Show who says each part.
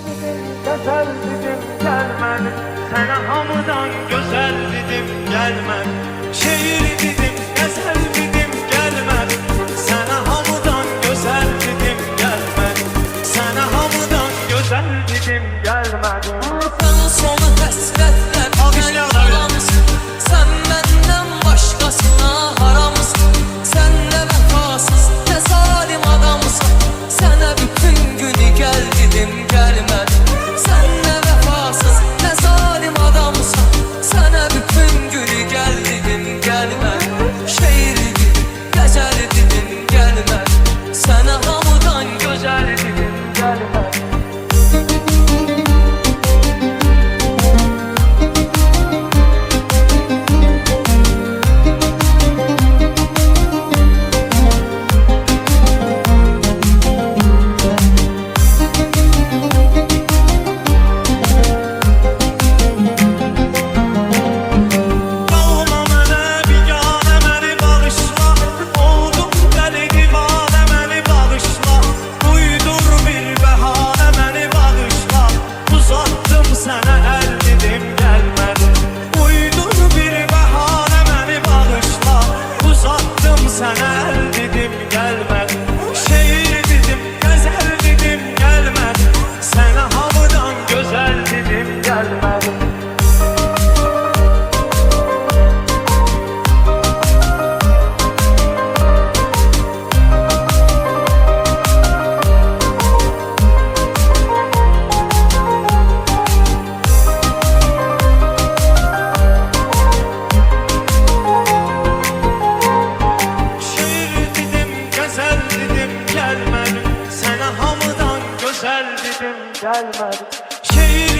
Speaker 1: Güzel dedim gelmedi. Sana hamıdan güzel dedim gelmedi. Şehir dedim güzel dedim gelmedi. Sana hamıdan güzel dedim gelmedi. Sana hamıdan güzel dedim gelmedi.
Speaker 2: Sen sonu həsrətlər mənim aramsın. Sən məndən başqasına haramsın. Sən nə vəfasız, nə zalim adamsın. Sənə bütün günü gəl dedim gəlmədim. Sən nə vəfasız, nə zalim adamsın. Sənə bütün günü gəl dedim gəlmədim. Şeir dedim, qəzəl dedim gəlmədim. Sənə hamıdan gözəl dedim gəlmədim.
Speaker 1: Sana el dedim gelmedi. Şehir dedim güzel dedim gelmedi. Sana hamıdan güzel dedim gelmedi. Gelmedi. Şehir